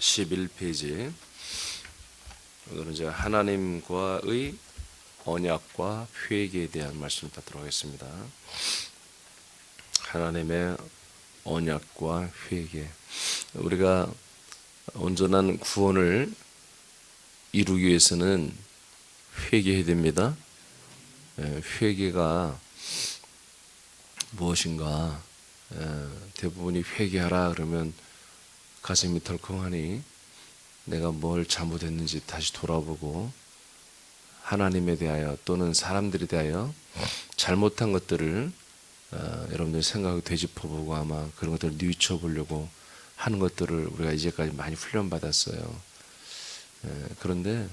11페이지. 오늘은 제가 하나님과의 언약과 회개에 대한 말씀을 받도록 하겠습니다. 하나님의 언약과 회개. 우리가 온전한 구원을 이루기 위해서는 회개해야 됩니다. 회개가 무엇인가? 대부분이 회개하라 그러면 가슴이 덜컹하니 내가 뭘 잘못했는지 다시 돌아보고 하나님에 대하여 또는 사람들에 대하여 잘못한 것들을 여러분들 생각을 되짚어보고 아마 그런 것들을 뉘우쳐보려고 하는 것들을 우리가 이제까지 많이 훈련받았어요. 그런데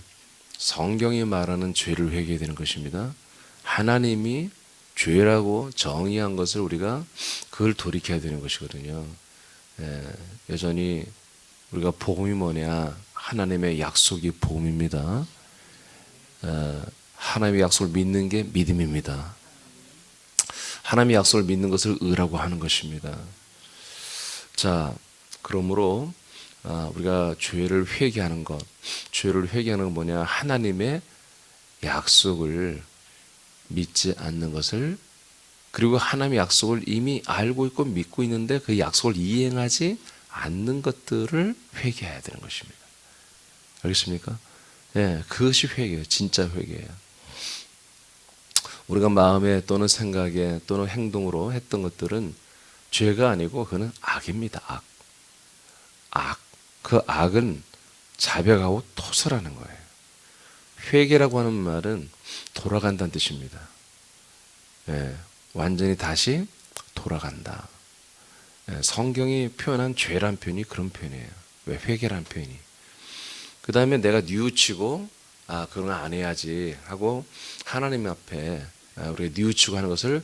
성경이 말하는 죄를 회개해야 되는 것입니다. 하나님이 죄라고 정의한 것을 우리가 그걸 돌이켜야 되는 것이거든요. 여전히 우리가 복음이 뭐냐? 하나님의 약속이 복음입니다. 하나님의 약속을 믿는 게 믿음입니다. 하나님의 약속을 믿는 것을 의라고 하는 것입니다. 자, 그러므로 우리가 죄를 회개하는 것, 죄를 회개하는 건 뭐냐? 하나님의 약속을 믿지 않는 것을, 그리고 하나님의 약속을 이미 알고 있고 믿고 있는데 그 약속을 이행하지 않는 것들을 회개해야 되는 것입니다. 알겠습니까? 그것이 회개예요. 진짜 회개예요. 우리가 마음에 또는 생각에 또는 행동으로 했던 것들은 죄가 아니고 그거는 악입니다. 악. 그 악은 자백하고 토설하는 거예요. 회개라고 하는 말은 돌아간다는 뜻입니다. 완전히 다시 돌아간다. 성경이 표현한 죄란 표현이 그런 표현이에요. 왜? 회개란 표현이. 그 다음에 내가 뉘우치고 그런 거 안 해야지 하고 하나님 앞에 우리가 뉘우치고 하는 것을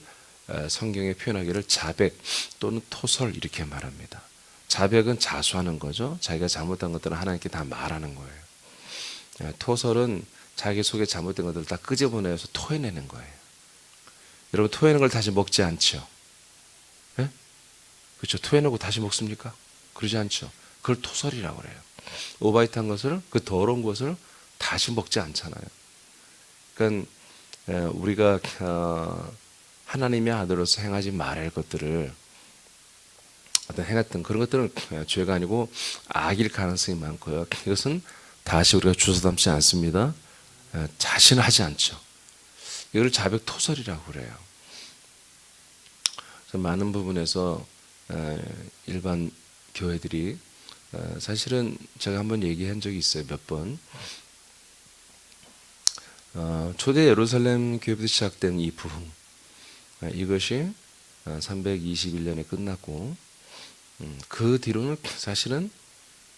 성경에 표현하기를 자백 또는 토설 이렇게 말합니다. 자백은 자수하는 거죠. 자기가 잘못한 것들은 하나님께 다 말하는 거예요. 토설은 자기 속에 잘못된 것들을 다 끄집어내서 토해내는 거예요. 여러분, 토해낸 걸 다시 먹지 않죠? 그렇죠? 토해내고 다시 먹습니까? 그러지 않죠. 그걸 토설이라고 그래요. 오바이트한 것을, 그 더러운 것을 다시 먹지 않잖아요. 그러니까 우리가 하나님의 아들로서 행하지 말아야 할 것들을 어떤 행했던 그런 것들은 죄가 아니고 악일 가능성이 많고요. 이것은 다시 우리가 주워 담지 않습니다. 자신하지 않죠. 이걸 자백 토설이라고 그래요. 많은 부분에서 일반 교회들이 사실은 제가 한번 얘기한 적이 있어요. 몇 번. 초대 예루살렘 교회부터 시작된 이 부흥, 이것이 321년에 끝났고 그 뒤로는 사실은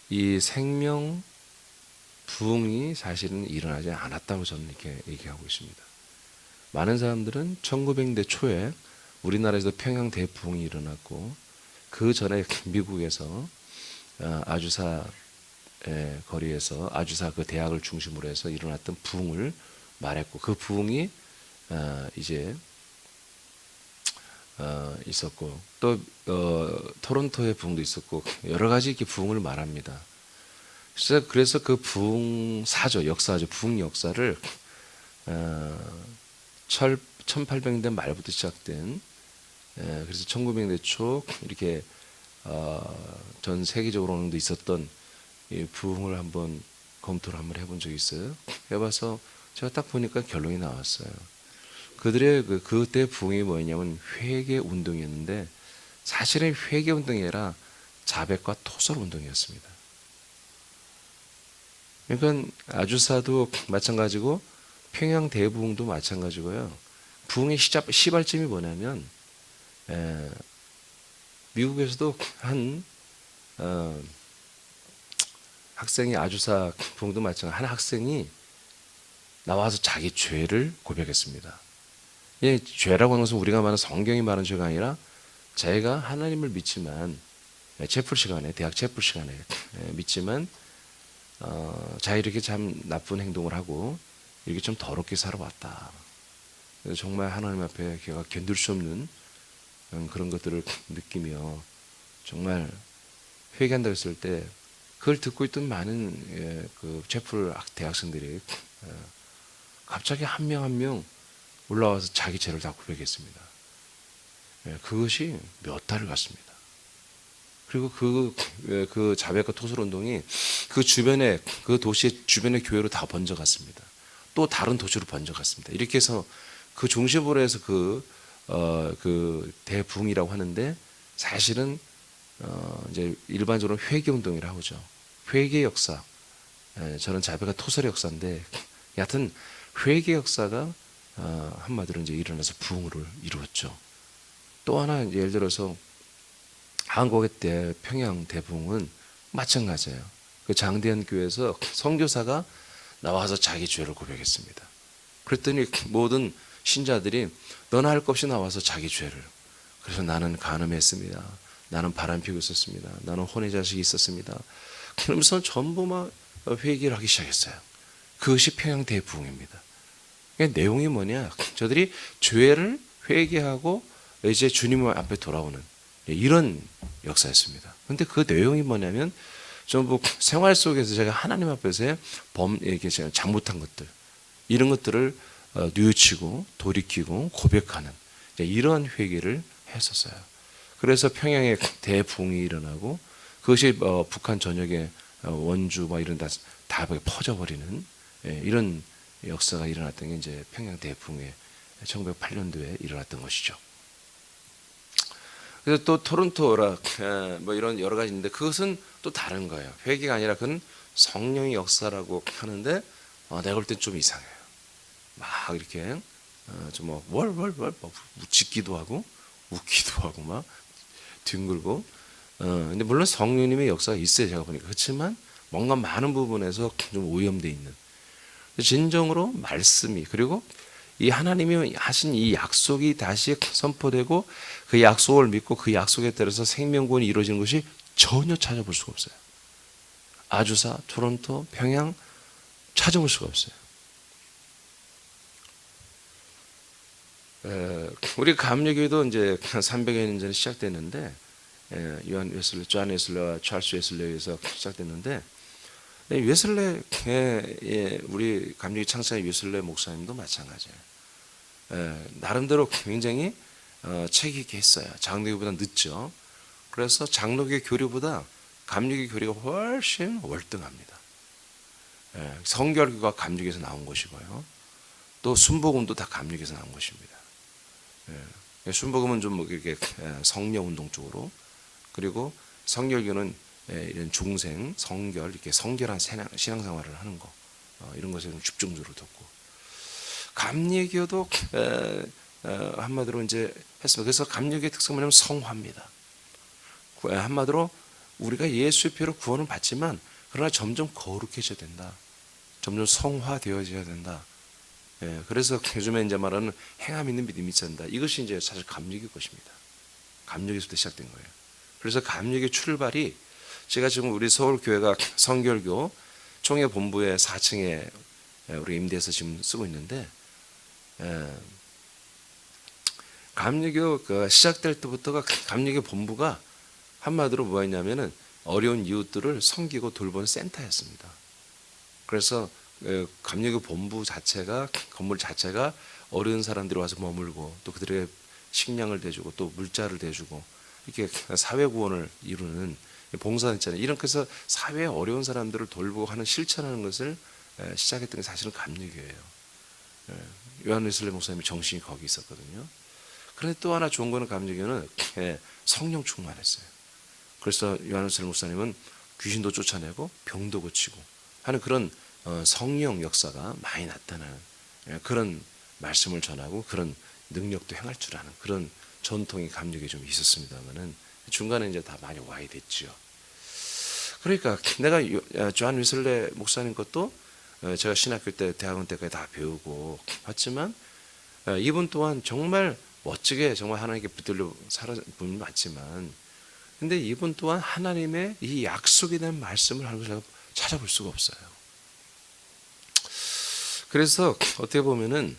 이 생명 부흥이 사실은 일어나지 않았다고 저는 이렇게 얘기하고 있습니다. 많은 사람들은 1900년대 초에 우리나라에서 평양 대부흥이 일어났고 그 전에 미국에서 아주사 거리에서 아주사 그 대학을 중심으로 해서 일어났던 부흥을 말했고 그 부흥이 이제 있었고 또 토론토의 부흥도 있었고 여러 가지 이렇게 부흥을 말합니다. 그래서 그 부흥사죠, 역사죠, 부흥 역사를 1800년대 말부터 시작된 그래서 1900년대 초 이렇게 전 세계적으로는 있었던 이 부흥을 한번 검토를 한번 해본 적이 있어요. 해봐서 제가 딱 보니까 결론이 나왔어요. 그들의 그때 부흥이 뭐였냐면 회개 운동이었는데 사실은 회개 운동이 아니라 자백과 토설 운동이었습니다. 그러니까 아주사도 마찬가지고 평양 대부흥도 마찬가지고요. 부흥의 시발점이 뭐냐면 미국에서도 한 학생이 아주사 부흥도 마찬가지 한 학생이 나와서 자기 죄를 고백했습니다. 죄라고 하는 것은 우리가 말하는 성경이 말하는 죄가 아니라 자기가 하나님을 믿지만 채플 시간에 대학 채플 시간에 믿지만 자기 이렇게 참 나쁜 행동을 하고 이렇게 좀 더럽게 살아왔다. 그래서 정말 하나님 앞에 걔가 견딜 수 없는 그런 것들을 느끼며 정말 회개한다고 했을 때 그걸 듣고 있던 많은 그 채플 대학생들이 갑자기 한 명 한 명 올라와서 자기 죄를 다 고백했습니다. 그것이 몇 달을 갔습니다. 그리고 그 자백과 토설 운동이 그 주변에, 그 도시의 주변의 교회로 다 번져갔습니다. 또 다른 도시로 번져갔습니다. 이렇게 해서 그 중심으로 해서 그 대부흥이라고 하는데, 사실은 이제 일반적으로 회개 운동이라고 하죠. 회개 역사. 저는 자백과 토설의 역사인데, 여하튼 회개 역사가 한마디로 이제 일어나서 부흥을 이루었죠. 또 하나 예를 들어서 한국의 평양 대부흥은 마찬가지예요. 그 장대현 교회에서 선교사가 나와서 자기 죄를 고백했습니다. 그랬더니 모든 신자들이 너나 할 것 없이 나와서 자기 죄를. 그래서 나는 간음했습니다. 나는 바람피고 있었습니다. 나는 혼의 자식이 있었습니다. 그러면서 전부 막 회개를 하기 시작했어요. 그것이 평양 대부흥입니다. 내용이 뭐냐? 저들이 죄를 회개하고 이제 주님 앞에 돌아오는 이런 역사였습니다. 그런데 그 내용이 뭐냐면 전부 생활 속에서 제가 하나님 앞에서 이렇게 제가 잘못한 것들, 이런 것들을 뉘우치고 돌이키고 고백하는 이런 회개를 했었어요. 그래서 평양에 대부흥이 일어나고 그것이 북한 전역에 원주 이런 다 퍼져버리는 이런 역사가 일어났던 게 이제 평양 대부흥에 1908년도에 일어났던 것이죠. 그래서 또 토론토라 이런 여러 가지 있는데 그것은 또 다른 거예요. 회개가 아니라 그건 성령의 역사라고 하는데 내가 볼 땐 좀 이상해요. 막 이렇게 좀 월월월 짖기도 하고 웃기도 하고 막 뒹굴고 근데 물론 성령님의 역사가 있어요. 제가 보니까. 그렇지만 뭔가 많은 부분에서 좀 오염되어 있는, 진정으로 말씀이, 그리고 이 하나님이 하신 이 약속이 다시 선포되고 그 약속을 믿고 그 약속에 따라서 생명구원이 이루어지는 것이 전혀 찾아볼 수가 없어요. 아주사, 토론토, 평양 찾아볼 수가 없어요. 우리 감리교회도 이제 300여 년 전에 시작됐는데, 존 웨슬레와 찰스 웨슬레에 의해서 시작됐는데, 웨슬레, 우리 감리교 창사의 웨슬레 목사님도 마찬가지예요. 나름대로 굉장히 책 있게 했어요. 장로교보다 늦죠. 그래서 장로교 교리보다 감리교 교리가 훨씬 월등합니다. 성결교가 감리교에서 나온 것이고요. 또 순복음도 다 감리교에서 나온 것입니다. 순복음은 좀 이렇게 성령 운동 쪽으로, 그리고 성결교는 이런 중생, 성결, 이렇게 성결한 신앙생활을 하는 거, 이런 것에 좀 집중적으로 듣고, 감리교도 한마디로 이제 했습니다. 그래서 감리교의 특성은 뭐냐면 성화입니다. 한마디로 우리가 예수의 피로 구원을 받지만 그러나 점점 거룩해져야 된다. 점점 성화되어져야 된다. 그래서 요즘에 이제 말하는 행함 있는 믿음이 있다. 이것이 이제 사실 감리교 것입니다. 감리교에서부터 시작된 거예요. 그래서 감리교 출발이, 제가 지금 우리 서울교회가 성결교 총회 본부의 4층에 우리 임대해서 지금 쓰고 있는데, 감리교 시작될 때부터가 감리교 본부가 한마디로 뭐였냐면은 어려운 이웃들을 섬기고 돌보는 센터였습니다. 그래서 감리교 본부 자체가, 건물 자체가 어려운 사람들이 와서 머물고 또 그들의 식량을 대주고 또 물자를 대주고 이렇게 사회 구원을 이루는 봉사단체는, 이런 그래서 사회에 어려운 사람들을 돌보고 하는 실천하는 것을 시작했던 게 사실은 감리교예요. 요한 웨슬레 목사님의 정신이 거기 있었거든요. 그런데 또 하나 좋은 거는 감리교는 성령 충만했어요. 그래서 요한 웨슬레 목사님은 귀신도 쫓아내고 병도 고치고 하는 그런 성령 역사가 많이 나타나는 그런 말씀을 전하고 그런 능력도 행할 줄 아는 그런 전통이 감리교에 좀 있었습니다만은 중간에 이제 다 많이 와야 됐죠. 그러니까 내가 존 웨슬레 목사님 것도 제가 신학교 때, 대학원 때까지 다 배우고 봤지만 이분 또한 정말 멋지게 정말 하나님께 붙들려 살아본 분이 많지만, 근데 이분 또한 하나님의 이 약속에 대한 말씀을 하는 것을 찾아볼 수가 없어요. 그래서 어떻게 보면은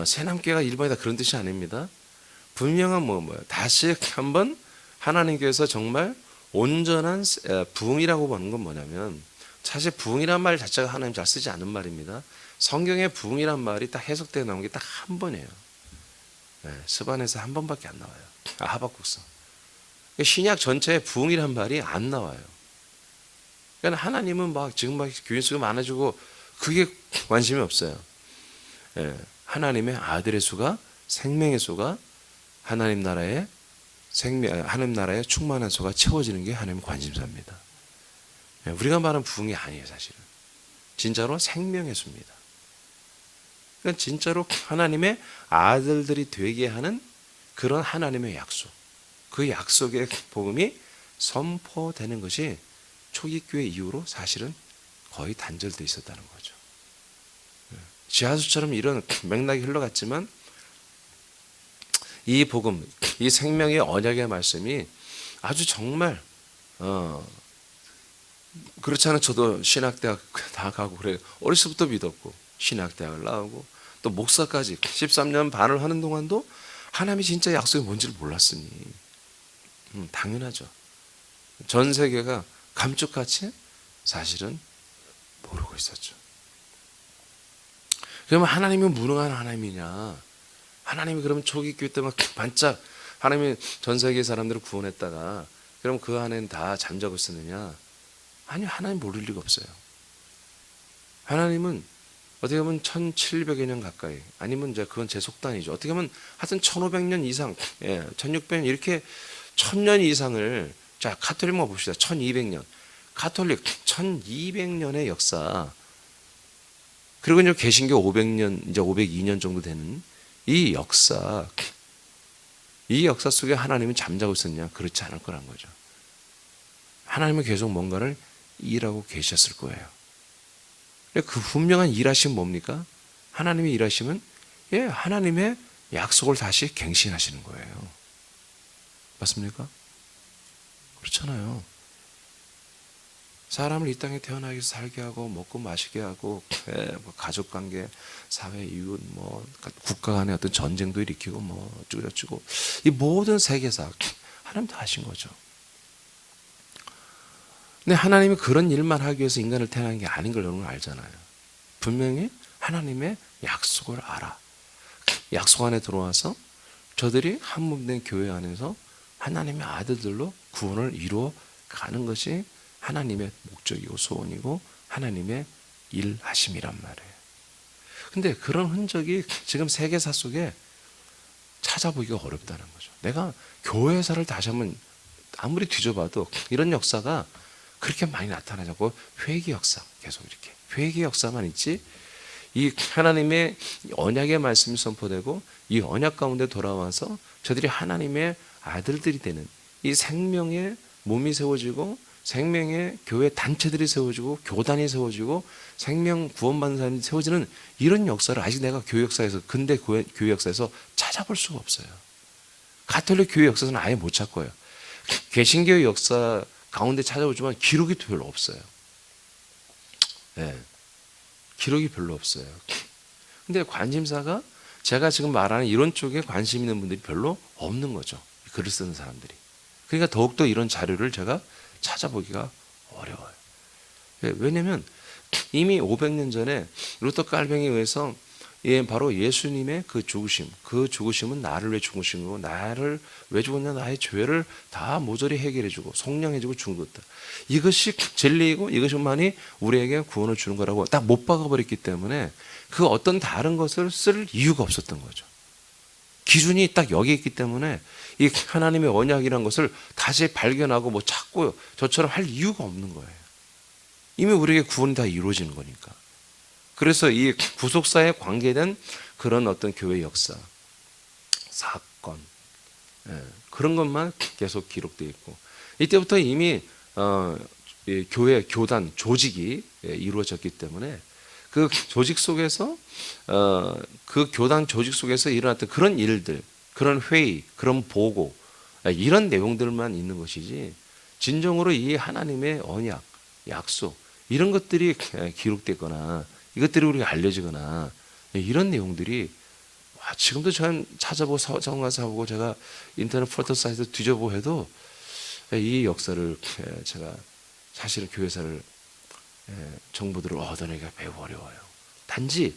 새남교회가 일반이 다 그런 뜻이 아닙니다. 분명한 뭐예요? 다시 한번 하나님께서 정말 온전한 부흥이라고 보는 건 뭐냐면, 사실 부흥이란 말 자체가 하나님 잘 쓰지 않는 말입니다. 성경에 부흥이란 말이 딱 해석되어 나온 게 딱 한 번이에요. 스반에서 한 번밖에 안 나와요. 하박국서. 신약 전체에 부흥이란 말이 안 나와요. 그러니까 하나님은 막 지금 막 교인 수가 많아지고 그게 관심이 없어요. 하나님의 아들의 수가, 생명의 수가, 하나님 나라의 하나님 나라의 충만한 수가 채워지는 게 하나님의 관심사입니다. 우리가 말하는 부흥이 아니에요, 사실은. 진짜로 생명의 수입니다. 그러니까 진짜로 하나님의 아들들이 되게 하는 그런 하나님의 약속, 그 약속의 복음이 선포되는 것이 초기교회 이후로 사실은 거의 단절되어 있었다는 거죠. 지하수처럼 이런 맥락이 흘러갔지만 이 복음, 이 생명의 언약의 말씀이 아주 정말 그렇지 않은 저도 신학대학 다 가고 그래요. 어렸을 때부터 믿었고 신학대학을 나오고 또 목사까지 13년 반을 하는 동안도 하나님이 진짜 약속이 뭔지를 몰랐으니 당연하죠. 전 세계가 감쪽같이 사실은 모르고 있었죠. 그러면 하나님은 무능한 하나님이냐? 하나님이 그러면 초기 교회 때만 반짝 하나님이 전 세계 사람들을 구원했다가 그럼 그 안에는 다 잠자고 있었느냐? 아니, 하나님 모를 리가 없어요. 하나님은 어떻게 보면 1700여 년 가까이, 아니면 이제 그건 제 속단이죠. 어떻게 보면 하여튼 1500년 이상, 1600년 이렇게 1000년 이상을, 자, 가톨릭만 봅시다. 1200년. 가톨릭 1200년의 역사. 그리고 이제 개신교 500년, 이제 502년 정도 되는 이 역사 속에 하나님은 잠자고 있었냐? 그렇지 않을 거란 거죠. 하나님은 계속 뭔가를 일하고 계셨을 거예요. 그 분명한 일하심은 뭡니까? 하나님의 일하심은 하나님의 약속을 다시 갱신하시는 거예요. 맞습니까? 그렇잖아요. 사람을 이 땅에 태어나게 해서 살게 하고 먹고 마시게 하고 가족관계, 사회, 이웃, 국가 간의 어떤 전쟁도 일으키고 어쩌고저쩌고 이 모든 세계사 하나님 다 하신 거죠. 근데 하나님이 그런 일만 하기 위해서 인간을 태어난 게 아닌 걸 여러분 알잖아요. 분명히 하나님의 약속을 알아. 약속 안에 들어와서 저들이 한 몸 된 교회 안에서 하나님의 아들들로 구원을 이루어 가는 것이 하나님의 목적이고 소원이고 하나님의 일하심이란 말이에요. 근데 그런 흔적이 지금 세계사 속에 찾아보기가 어렵다는 거죠. 내가 교회사를 다시 한번 아무리 뒤져봐도 이런 역사가 그렇게 많이 나타나지 않고 회개 역사, 계속 이렇게 회개 역사만 있지, 이 하나님의 언약의 말씀이 선포되고 이 언약 가운데 돌아와서 저들이 하나님의 아들들이 되는 이 생명의 몸이 세워지고 생명의 교회 단체들이 세워지고 교단이 세워지고 생명 구원받는 사람이 세워지는 이런 역사를 아직 내가 교회 역사에서, 근대 교회 역사에서 찾아볼 수가 없어요. 가톨릭 교회 역사에서는 아예 못 찾고요. 개신교의 역사 가운데 찾아보지만 기록이 별로 없어요. 기록이 별로 없어요. 근데 관심사가 제가 지금 말하는 이런 쪽에 관심 있는 분들이 별로 없는 거죠. 글을 쓰는 사람들이. 그러니까 더욱더 이런 자료를 제가 찾아보기가 어려워요. 왜냐하면 이미 500년 전에 루터 칼뱅에 의해서 바로 예수님의 그 죽으심은 나를 왜 죽으신 거고, 나를 왜 죽었냐, 나의 죄를 다 모조리 해결해주고 속량해주고 죽었다. 이것이 진리이고 이것만이 우리에게 구원을 주는 거라고 딱 못 박아버렸기 때문에 그 어떤 다른 것을 쓸 이유가 없었던 거죠. 기준이 딱 여기 있기 때문에 이 하나님의 언약이라는 것을 다시 발견하고 찾고 저처럼 할 이유가 없는 거예요. 이미 우리에게 구원이 다 이루어지는 거니까. 그래서 이 구속사에 관계된 그런 어떤 교회 역사, 사건, 그런 것만 계속 기록되어 있고, 이때부터 이미 교회, 교단, 조직이 이루어졌기 때문에 그 조직 속에서 그 교단 조직 속에서 일어났던 그런 일들, 그런 회의, 그런 보고, 이런 내용들만 있는 것이지 진정으로 이 하나님의 언약, 약속 이런 것들이 기록되거나 이것들이 우리가 알려지거나 이런 내용들이 지금도 저는 찾아보고 성가사보고 제가 인터넷 포털 사이트 뒤져보고 해도 이 역사를 제가 사실은 교회사를 정보들을 얻어내기가 매우 어려워요. 단지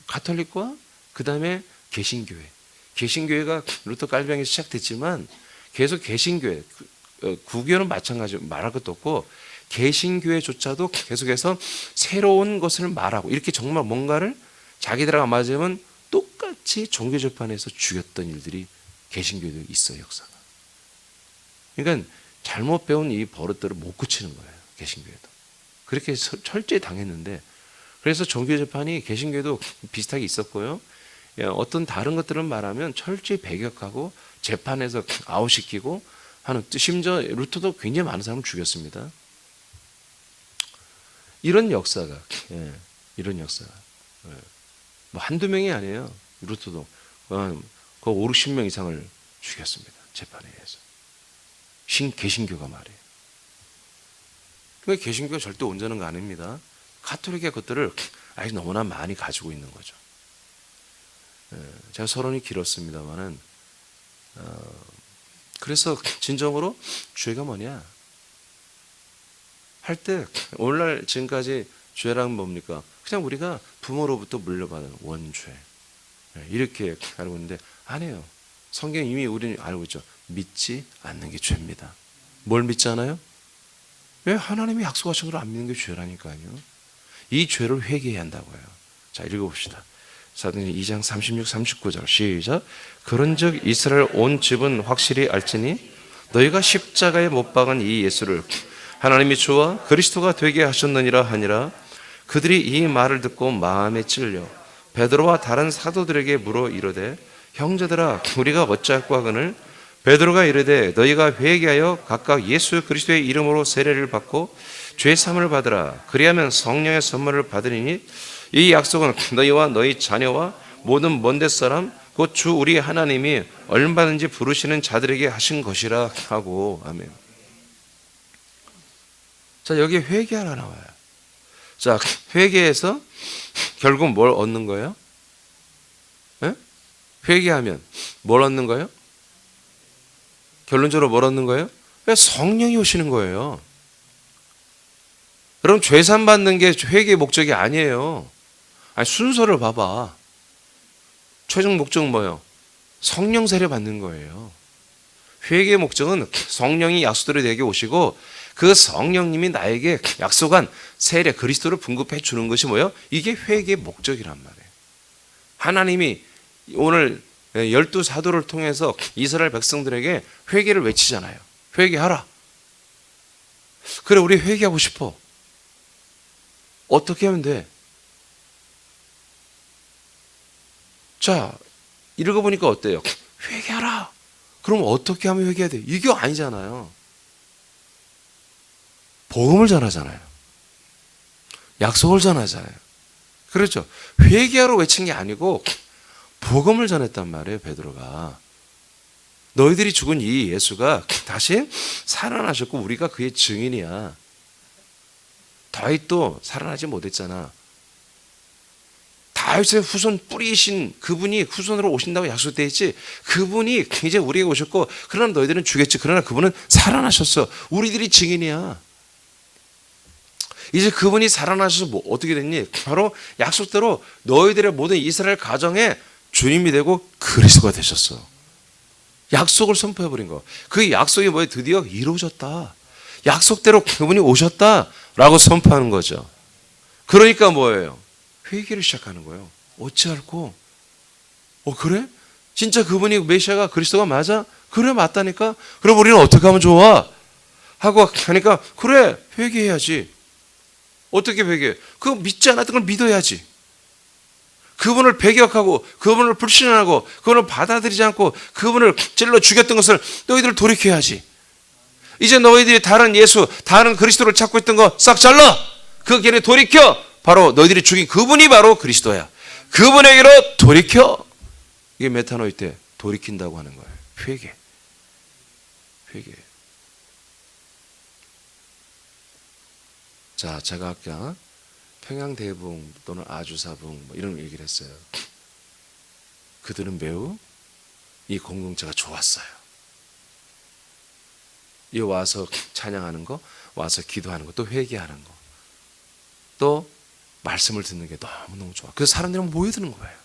가톨릭과 그 다음에 개신교회가 루터 깔병에서 시작됐지만 계속 개신교회, 구교는 마찬가지 말할 것도 없고 개신교회조차도 계속해서 새로운 것을 말하고 이렇게 정말 뭔가를 자기들하고 맞으면 똑같이 종교재판에서 죽였던 일들이 개신교회도 있어요, 역사가. 그러니까 잘못 배운 이 버릇들을 못 고치는 거예요, 개신교회도. 그렇게 철저히 당했는데, 그래서 종교재판이 개신교회도 비슷하게 있었고요. 어떤 다른 것들은 말하면 철저히 배격하고 재판에서 아웃시키고 하는, 심지어 루터도 굉장히 많은 사람을 죽였습니다. 이런 역사가, 이런 역사가 뭐 한두 명이 아니에요. 루터도 그 5, 60명 이상을 죽였습니다, 재판에 의해서. 개신교가 말이에요. 그러니까 개신교가 절대 온전한 거 아닙니다. 가톨릭의 것들을 아직 너무나 많이 가지고 있는 거죠. 제가 서론이 길었습니다만은, 그래서 진정으로 죄가 뭐냐 할 때, 오늘날 지금까지 죄란 뭡니까? 그냥 우리가 부모로부터 물려받은 원죄, 이렇게 알고 있는데 아니에요. 성경 이미 우리는 알고 있죠. 믿지 않는 게 죄입니다. 뭘 믿지 않아요? 왜? 하나님이 약속하신 걸 안 믿는 게 죄라니까요. 이 죄를 회개해야 한다고요. 자, 읽어봅시다. 사도행전 2장 36, 39절 시작. 그런즉 이스라엘 온 집은 확실히 알지니 너희가 십자가에 못 박은 이 예수를 하나님이 주와 그리스도가 되게 하셨느니라 하니라. 그들이 이 말을 듣고 마음에 찔려 베드로와 다른 사도들에게 물어 이르되 형제들아 우리가 어찌할꼬 하거늘. 베드로가 이르되 너희가 회개하여 각각 예수 그리스도의 이름으로 세례를 받고 죄 사함을 받으라. 그리하면 성령의 선물을 받으리니 이 약속은 너희와 너희 자녀와 모든 먼데 사람 곧 주 우리 하나님이 얼마든지 부르시는 자들에게 하신 것이라 하고. 아멘. 자, 여기 회개하라 나와요. 자, 회개해서 결국 뭘 얻는 거예요? 회개하면 뭘 얻는 거예요? 결론적으로 뭘 얻는 거예요? 성령이 오시는 거예요. 여러분, 죄산 받는 게 회개의 목적이 아니에요. 아니, 순서를 봐봐. 최종 목적은 뭐예요? 성령 세례 받는 거예요. 회개의 목적은 성령이 약속대로 내게 오시고 그 성령님이 나에게 약속한 세례 그리스도를 분급해 주는 것이 뭐예요? 이게 회개의 목적이란 말이에요. 하나님이 오늘 12사도를 통해서 이스라엘 백성들에게 회개를 외치잖아요. 회개하라. 그래, 우리 회개하고 싶어. 어떻게 하면 돼? 자, 읽어보니까 어때요? 회개하라. 그럼 어떻게 하면 회개해야 돼? 이게 아니잖아요. 복음을 전하잖아요. 약속을 전하잖아요. 그렇죠? 회개하러 외친 게 아니고 복음을 전했단 말이에요, 베드로가. 너희들이 죽은 이 예수가 다시 살아나셨고 우리가 그의 증인이야. 다윗도 살아나지 못했잖아. 다윗의 후손 뿌리신 그분이 후손으로 오신다고 약속되어 있지. 그분이 이제 우리에게 오셨고 그러나 너희들은 죽였지. 그러나 그분은 살아나셨어. 우리들이 증인이야. 이제 그분이 살아나셔서 뭐 어떻게 됐니? 바로 약속대로 너희들의 모든 이스라엘 가정에 주님이 되고 그리스도가 되셨어. 약속을 선포해버린 거. 그 약속이 뭐예요? 드디어 이루어졌다. 약속대로 그분이 오셨다라고 선포하는 거죠. 그러니까 뭐예요? 회개를 시작하는 거예요. 어찌할꼬? 그래? 진짜 그분이 메시아가 그리스도가 맞아? 그래, 맞다니까? 그럼 우리는 어떻게 하면 좋아? 하고 하니까 그래, 회개해야지. 어떻게 회개해? 그거 믿지 않았던 걸 믿어야지. 그분을 배격하고 그분을 불신하고 그분을 받아들이지 않고 그분을 찔러 죽였던 것을 너희들 돌이켜야지. 이제 너희들이 다른 예수, 다른 그리스도를 찾고 있던 거 싹 잘라. 그 길에 돌이켜. 바로 너희들이 죽인 그분이 바로 그리스도야. 그분에게로 돌이켜. 이게 메타노이 때 돌이킨다고 하는 거예요. 회개. 자, 제가 아까 평양대붕 또는 아주사붕 뭐 이런 얘기를 했어요. 그들은 매우 이 공동체가 좋았어요. 이 와서 찬양하는 거, 와서 기도하는 거, 또 회개하는 거, 또 말씀을 듣는 게 너무너무 좋아. 그래서 사람들이 모여드는 거예요.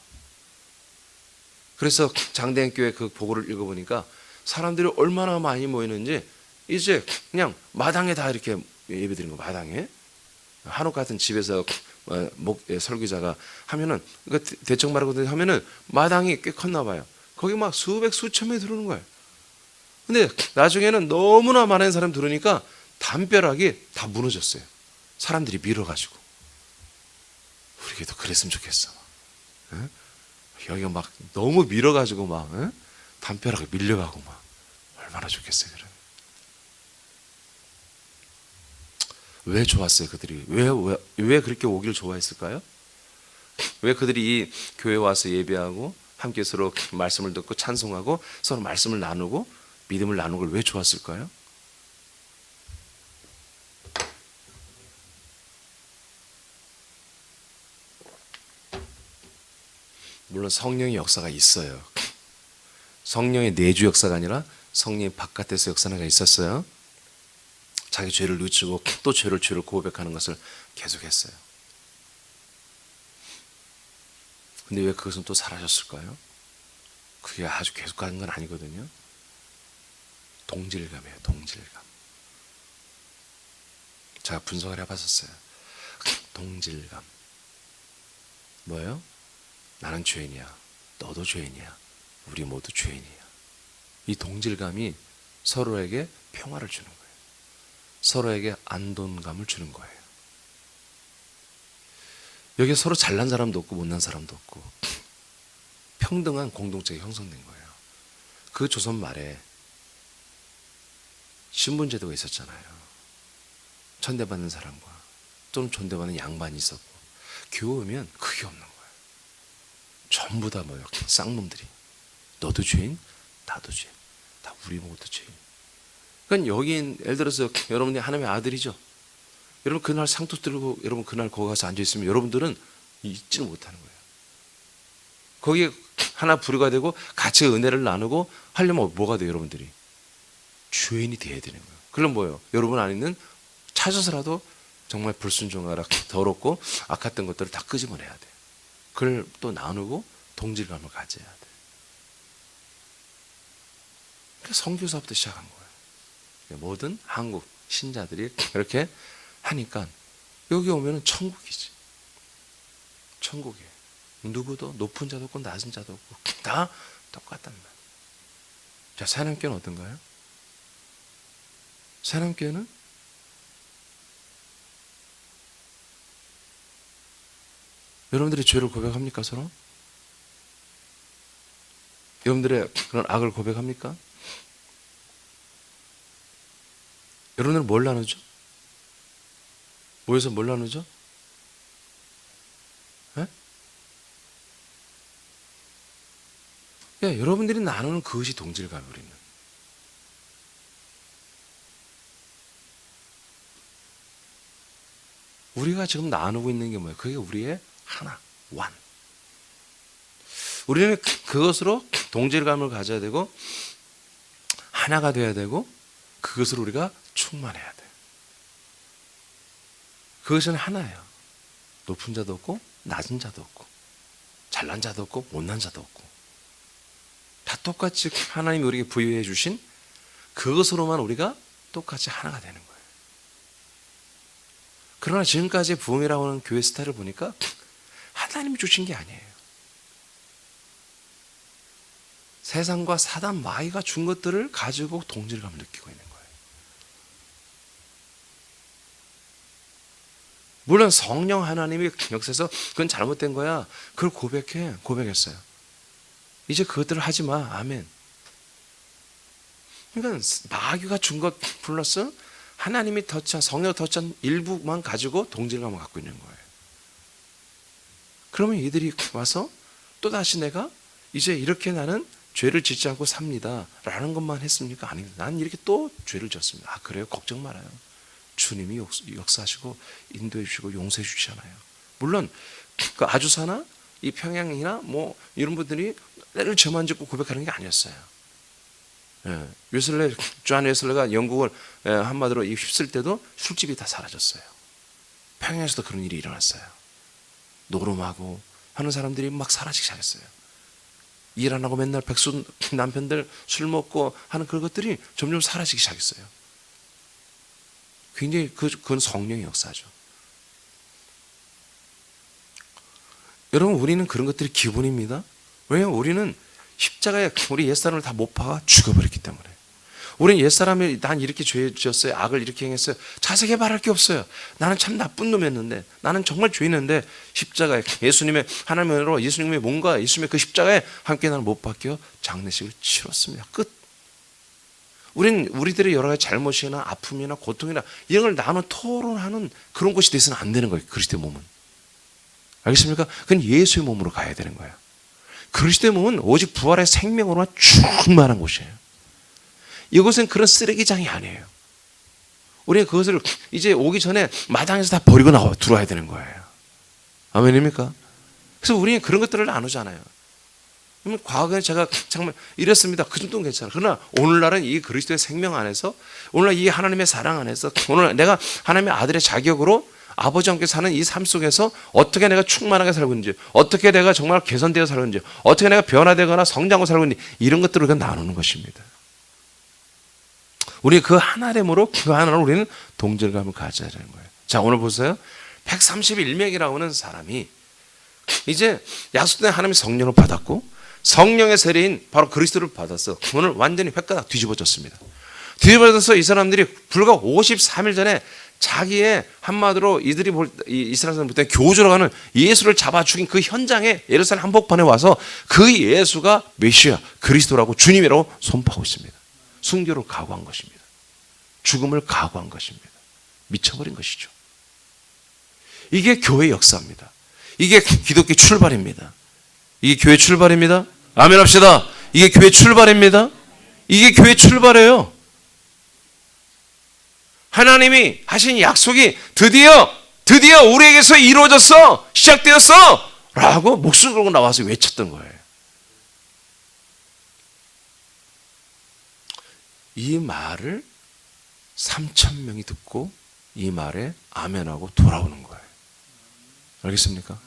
그래서 장대현 교회 그 보고를 읽어보니까 사람들이 얼마나 많이 모이는지 이제 그냥 마당에 다 이렇게 예배드리는 거. 마당에 한옥 같은 집에서 설교자가 하면은, 그러니까 대충 말하고 하면은 마당이 꽤 컸나 봐요. 거기 막 수백 수천 명이 들어오는 거예요. 근데 나중에는 너무나 많은 사람이 들으니까 담벼락이 다 무너졌어요. 사람들이 밀어가지고. 우리 교회도 그랬으면 좋겠어. 응? 여기가 막 너무 밀어가지고 막, 응? 담벼락에 밀려가고 막 얼마나 좋겠어요. 그래. 왜 좋았어요? 그들이 왜 그렇게 오길 좋아했을까요? 왜 그들이 이 교회 와서 예배하고 함께 서로 말씀을 듣고 찬송하고 서로 말씀을 나누고 믿음을 나누는 걸 왜 좋았을까요? 물론 성령의 역사가 있어요. 성령의 내주 역사가 아니라 성령의 바깥에서 역사가 있었어요. 자기 죄를 뉘우치고 또 죄를 고백하는 것을 계속했어요. 근데 왜 그것은 또 사라졌을까요? 그게 아주 계속 가는 건 아니거든요. 동질감이에요. 동질감. 제가 분석을 해봤었어요. 동질감. 뭐예요? 나는 죄인이야. 너도 죄인이야. 우리 모두 죄인이야. 이 동질감이 서로에게 평화를 주는 거예요. 서로에게 안돈감을 주는 거예요. 여기 서로 잘난 사람도 없고 못난 사람도 없고 평등한 공동체가 형성된 거예요. 그 조선 말에 신분제도가 있었잖아요. 천대받는 사람과 또는 존대받는 양반이 있었고, 교회 오면 그게 없는 거예요. 전부 다 뭐예요? 쌍놈들이. 너도 죄인, 나도 죄인, 다 우리 모두 죄인. 그러니까 여기 예를 들어서 여러분이 하나님의 아들이죠. 여러분 그날 상투 들고 여러분 그날 거기 가서 앉아 있으면 여러분들은 잊지는 못하는 거예요. 거기에 하나 부류가 되고 같이 은혜를 나누고 하려면 뭐가 돼요? 여러분들이 죄인이 돼야 되는 거예요. 그럼 뭐예요? 여러분 안에 있는 찾아서라도 정말 불순종하라 더럽고 악했던 것들을 다 끄집어내야 돼. 그걸 또 나누고 동질감을 가져야 돼. 그러니까 선교사부터 시작한 거예요. 모든 한국 신자들이 이렇게 하니까 여기 오면은 천국이지. 천국이에요. 누구도 높은 자도 없고 낮은 자도 없고 다 똑같단 말이에요. 자, 새남교회는 어떤가요? 새남교회는 여러분들이 죄를 고백합니까 서로? 여러분들의 그런 악을 고백합니까? 여러분들은 뭘 나누죠? 모여서 뭘 나누죠? 예? 예, 여러분들이 나누는 그것이 동질감이 우리는. 우리가 지금 나누고 있는 게 뭐예요? 그게 우리의 하나, 완. 우리는 그것으로 동질감을 가져야 되고 하나가 돼야 되고 그것으로 우리가 충만해야 돼. 그것은 하나예요. 높은 자도 없고 낮은 자도 없고 잘난 자도 없고 못난 자도 없고 다 똑같이 하나님이 우리에게 부여해 주신 그것으로만 우리가 똑같이 하나가 되는 거예요. 그러나 지금까지 부흥이라고 하는 교회 스타일을 보니까 하나님이 주신 게 아니에요. 세상과 사단 마귀가 준 것들을 가지고 동질감을 느끼고 있는 거예요. 물론 성령 하나님이 역사에서 그건 잘못된 거야. 그걸 고백했어요. 이제 그것들을 하지 마. 아멘. 그러니까 마귀가 준 것 플러스 하나님이 터치한 성령 터치한 일부만 가지고 동질감을 갖고 있는 거예요. 그러면 이들이 와서 또다시 내가 이제 이렇게 나는 죄를 짓지 않고 삽니다 라는 것만 했습니까? 아닙니다. 나는 이렇게 또 죄를 졌습니다. 아, 그래요? 걱정 말아요. 주님이 역사하시고 인도해 주시고 용서해 주시잖아요. 물론 그 아주사나 이 평양이나 뭐 이런 분들이 내를 죄만 짓고 고백하는 게 아니었어요. 존 웨슬레가 영국을 한마디로 휩쓸 때도 술집이 다 사라졌어요. 평양에서도 그런 일이 일어났어요. 노름하고 하는 사람들이 막 사라지기 시작했어요. 일 안 하고 맨날 백수 남편들 술 먹고 하는 그런 것들이 점점 사라지기 시작했어요. 굉장히 그건 성령의 역사죠. 여러분, 우리는 그런 것들이 기본입니다. 왜냐하면 우리는 십자가에 우리 옛사람을 다 못 박아 죽어버렸기 때문에. 우리는 옛사람이 난 이렇게 죄 지었어요, 악을 이렇게 행했어요, 자세히 말할 게 없어요. 나는 참 나쁜 놈이었는데, 나는 정말 죄인인데 십자가에 예수님의 하나님으로 예수님의 몸과 예수님의 그 십자가에 함께 나는 못 박혀 장례식을 치렀습니다. 끝. 우리들의 여러 가지 잘못이나 아픔이나 고통이나 이런 걸 나눠 토론하는 그런 곳이 돼서는 안 되는 거예요. 그리스도의 몸은. 알겠습니까? 그건 예수의 몸으로 가야 되는 거예요. 그리스도의 몸은 오직 부활의 생명으로만 충만한 곳이에요. 이곳은 그런 쓰레기장이 아니에요. 우리가 그것을 이제 오기 전에 마당에서 다 버리고 들어와야 되는 거예요. 아멘입니까? 그래서 우리는 그런 것들을 나누잖아요. 그러면 과거에 제가 정말 이랬습니다. 그 정도는 괜찮아요. 그러나 오늘날은 이 그리스도의 생명 안에서, 오늘날 이 하나님의 사랑 안에서, 오늘 내가 하나님의 아들의 자격으로 아버지와 함께 사는 이 삶 속에서 어떻게 내가 충만하게 살고 있는지, 어떻게 내가 정말 개선되어 살고 있는지, 어떻게 내가 변화되거나 성장하고 살고 있는지, 이런 것들을 우리가 나누는 것입니다. 우리 그 하나됨으로 그 하나로 우리는 동질감을 가져야 되는 거예요. 자, 오늘 보세요. 131명이라고 하는 사람이 이제 약속된 하나님의 성령을 받았고 성령의 세례인 바로 그리스도를 받았어. 오늘 완전히 획가닥 뒤집어졌습니다. 뒤집어져서 이 사람들이 불과 53일 전에 자기의 한마디로 이스라엘 사람들 볼 때 교주로 가는 예수를 잡아 죽인 그 현장에 예루살렘 한복판에 와서 그 예수가 메시아 그리스도라고 주님이라고 선포하고 있습니다. 순교를 각오한 것입니다. 죽음을 각오한 것입니다. 미쳐버린 것이죠. 이게 교회 역사입니다. 이게 기독교 출발입니다. 이게 교회 출발입니다. 아멘 합시다. 이게 교회 출발입니다. 이게 교회 출발이에요. 하나님이 하신 약속이 드디어 우리에게서 이루어졌어, 시작되었어 라고 목숨 걸고 나와서 외쳤던 거예요. 이 말을 3,000명이 듣고 이 말에 아멘하고 돌아오는 거예요. 알겠습니까?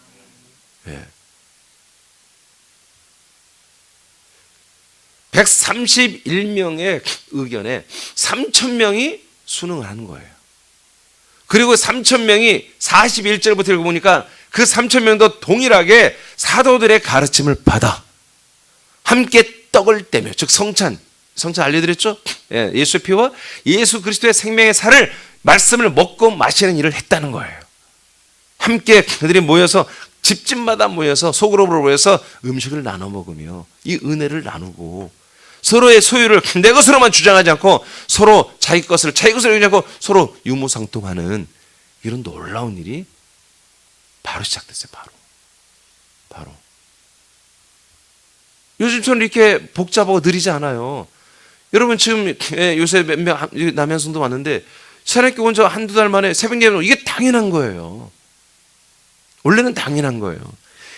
예. 131명의 의견에 3,000명이 순응을 하는 거예요. 그리고 3,000명이 41절부터 읽어보니까 그 3,000명도 동일하게 사도들의 가르침을 받아 함께 떡을 떼며, 즉 성찬 알려드렸죠? 예수의 피와 예수 그리스도의 생명의 살을, 말씀을 먹고 마시는 일을 했다는 거예요. 함께 그들이 모여서 집집마다 모여서 소그룹으로 모여서 음식을 나눠 먹으며 이 은혜를 나누고 서로의 소유를 내 것으로만 주장하지 않고 서로 자기 것을 주장하지 않고 서로 유무상통하는 이런 놀라운 일이 바로 시작됐어요. 바로. 요즘처럼 이렇게 복잡하고 느리지 않아요. 여러분 지금 요새 몇 명 남양성도 왔는데 새롭게 온 저 한두 달 만에 새벽 예배는 이게 당연한 거예요. 원래는 당연한 거예요.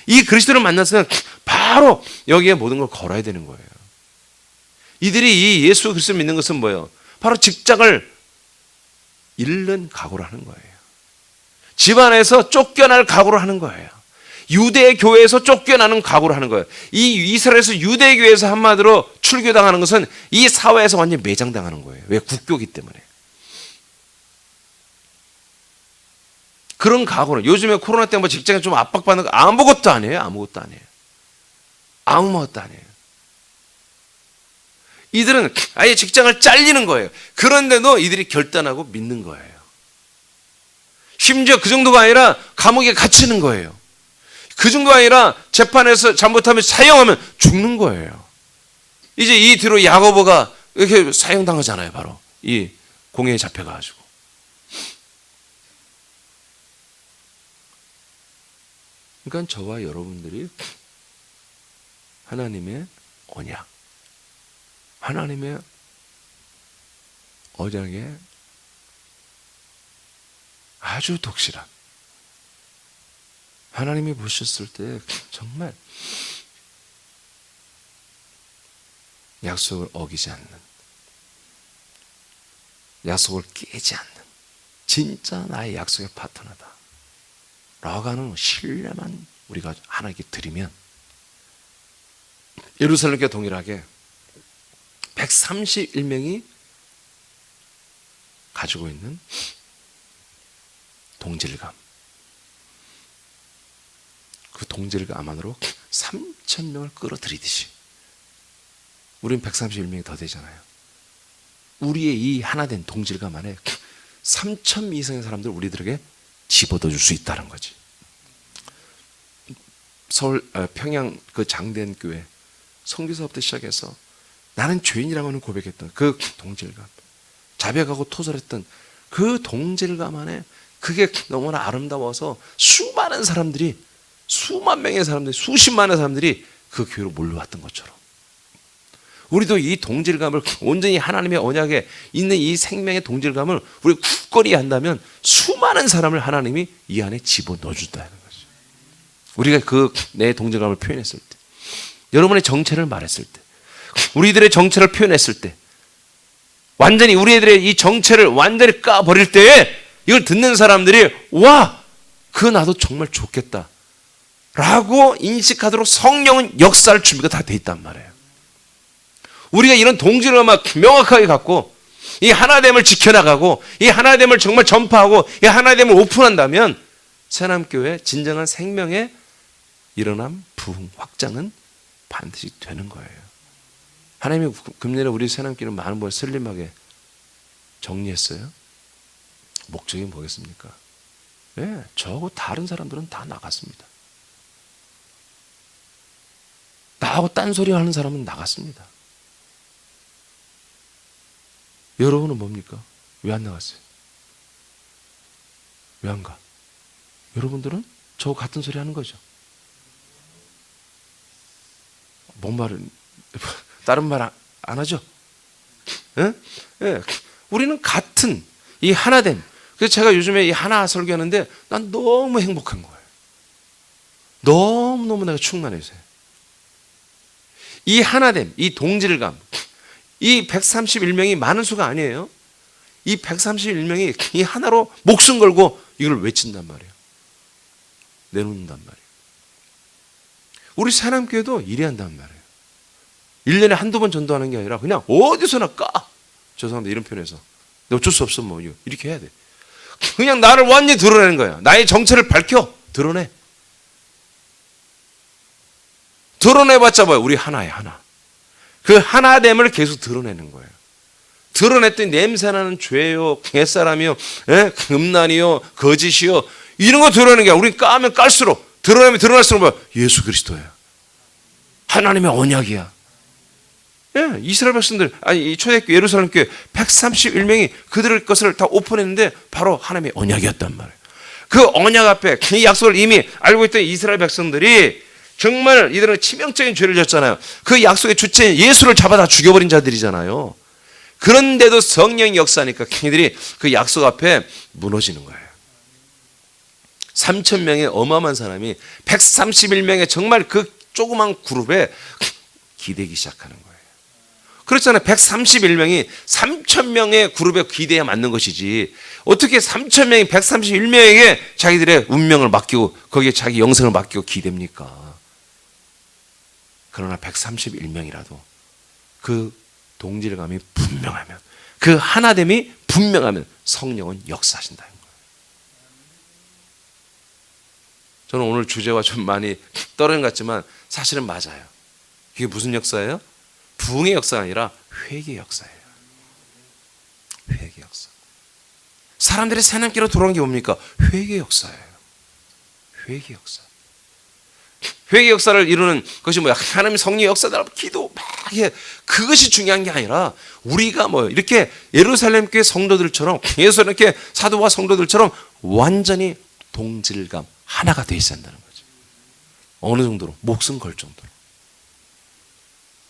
이 그리스도를 만나서는 바로 여기에 모든 걸 걸어야 되는 거예요. 이들이 이 예수 그리스도를 믿는 것은 뭐예요? 바로 직장을 잃는 각오를 하는 거예요. 집안에서 쫓겨날 각오를 하는 거예요. 유대 교회에서 쫓겨나는 각오를 하는 거예요. 이 이스라엘에서 유대 교회에서 한마디로 출교당하는 것은 이 사회에서 완전히 매장당하는 거예요. 왜? 국교이기 때문에. 그런 각오는 요즘에 코로나 때문에 직장에 좀 압박받는 거 아무것도 아니에요. 아무것도 아니에요. 이들은 아예 직장을 잘리는 거예요. 그런데도 이들이 결단하고 믿는 거예요. 심지어 그 정도가 아니라 감옥에 갇히는 거예요. 그 정도가 아니라 재판에서 잘못하면 사형하면 죽는 거예요. 이제 이 뒤로 야고보가 이렇게 사형당하잖아요. 바로 이 공회에 잡혀가지고. 그러니까 저와 여러분들이 하나님의 언약, 하나님의 언약에 아주 독실한, 하나님이 보셨을 때 정말 약속을 어기지 않는, 약속을 깨지 않는, 진짜 나의 약속의 파트너다 라고 하는 신뢰만 우리가 하나님께 드리면, 예루살렘과 동일하게 131명이 가지고 있는 동질감, 그 동질감 안으로 3,000명을 끌어들이듯이 우리는 131명이 더 되잖아요. 우리의 이 하나된 동질감 안에 3,000 이상의 사람들 우리들에게 집어넣어 줄 수 있다는 거지. 서울 평양 그 장대한 교회 선교사부터 시작해서 나는 죄인이라고 하는 고백했던 그 동질감, 자백하고 토설했던 그 동질감 안에 그게 너무나 아름다워서 수많은 사람들이, 수만 명의 사람들이, 수십만의 사람들이 그 교회로 몰려왔던 것처럼 우리도 이 동질감을 온전히 하나님의 언약에 있는 이 생명의 동질감을 우리 굳건히 한다면 수많은 사람을 하나님이 이 안에 집어넣어 준다는 거죠. 우리가 그 내 동질감을 표현했을 때, 여러분의 정체를 말했을 때, 우리들의 정체를 표현했을 때, 완전히 우리들의 이 정체를 완전히 까버릴 때에 이걸 듣는 사람들이 와, 그 나도 정말 좋겠다 라고 인식하도록 성령은 역사할 준비가 다 돼 있단 말이에요. 우리가 이런 동질감을 명확하게 갖고 이 하나됨을 지켜나가고 이 하나됨을 정말 전파하고 이 하나됨을 오픈한다면 새남교회 진정한 생명의 일어남, 부흥, 확장은 반드시 되는 거예요. 하나님이 금년에 우리 새남교회는 많은 걸 슬림하게 정리했어요. 목적이 뭐겠습니까? 네, 저하고 다른 사람들은 다 나갔습니다. 나하고 딴소리 하는 사람은 나갔습니다. 여러분은 뭡니까? 왜 안 나갔어요? 왜 안 가? 여러분들은 저하고 같은 소리 하는 거죠. 뭔 말은, 다른 말 안 하죠? 예? 예. 우리는 같은 이 하나됨. 그래서 제가 요즘에 이 하나 설교하는데 난 너무 행복한 거예요. 너무너무 내가 충만해서요. 이 하나됨, 이 동질감, 이 131명이 많은 수가 아니에요. 이 131명이 이 하나로 목숨 걸고 이걸 외친단 말이에요. 내놓는단 말이에요. 우리 사람교회도 이래야 한단 말이에요. 1년에 한두 번 전도하는 게 아니라 그냥 어디서나 까. 죄송합니다. 이런 표현에서. 어쩔 수 없어 뭐 이렇게 해야 돼. 그냥 나를 완전히 드러내는 거야. 나의 정체를 밝혀. 드러내. 드러내봤자 뭐야? 우리 하나야, 하나. 그 하나됨을 계속 드러내는 거예요. 드러냈더니 냄새나는 죄요, 옛사람이요, 음란이요, 거짓이요, 이런 거 드러내는 게 아니라 우리 까면 깔수록, 드러내면 드러날수록 뭐야? 예수 그리스도예요. 하나님의 언약이야. 예, 이스라엘 백성들, 아니 이 초대교회 예루살렘 교회 131명이 그들의 것을 다 오픈했는데 바로 하나님의 언약이었단 말이에요. 그 언약 앞에 이 약속을 이미 알고 있던 이스라엘 백성들이 정말 이들은 치명적인 죄를 졌잖아요. 그 약속의 주체인 예수를 잡아다 죽여버린 자들이잖아요. 그런데도 성령의 역사니까 걔들이 그 약속 앞에 무너지는 거예요. 3,000명의 어마어마한 사람이 131명의 정말 그 조그만 그룹에 기대기 시작하는 거예요. 그렇잖아요. 131명이 3,000명의 그룹에 기대에 맞는 것이지 어떻게 3,000명이 131명에게 자기들의 운명을 맡기고 거기에 자기 영생을 맡기고 기대입니까? 그러나 131명이라도 그 동질감이 분명하면, 그 하나됨이 분명하면 성령은 역사하신다는 거예요. 저는 오늘 주제와 좀 많이 떨어진 것 같지만 사실은 맞아요. 이게 무슨 역사예요? 부흥의 역사가 아니라 회개의 역사예요. 회개의 역사. 사람들이 새남기로 돌아온 게 뭡니까? 회개의 역사예요. 회개의 역사. 회개 역사를 이루는 것이 뭐야? 하나님 성령의 역사다. 기도 막 해. 그것이 중요한 게 아니라 우리가 뭐 이렇게 예루살렘 교회 성도들처럼, 예루살렘 교회 사도와 성도들처럼 완전히 동질감 하나가 돼 있어야 한다는 거죠. 어느 정도로? 목숨 걸 정도로.